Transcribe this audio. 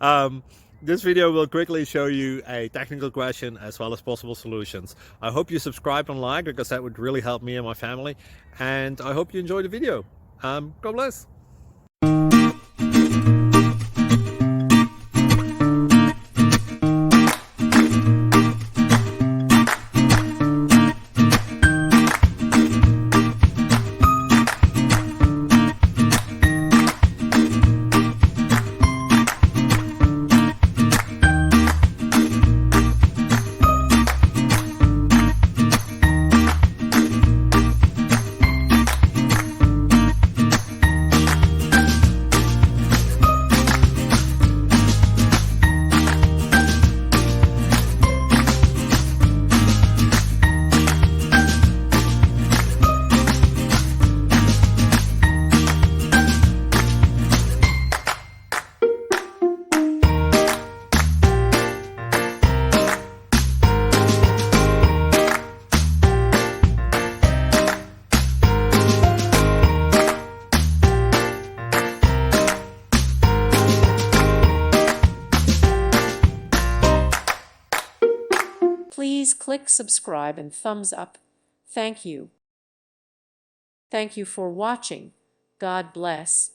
um, this video will quickly show you a technical question as well as possible solutions. I hope you subscribe and like because that would really help me and my family. And I hope you enjoy the video. God bless. Please click subscribe and thumbs up. Thank you. Thank you for watching. God bless.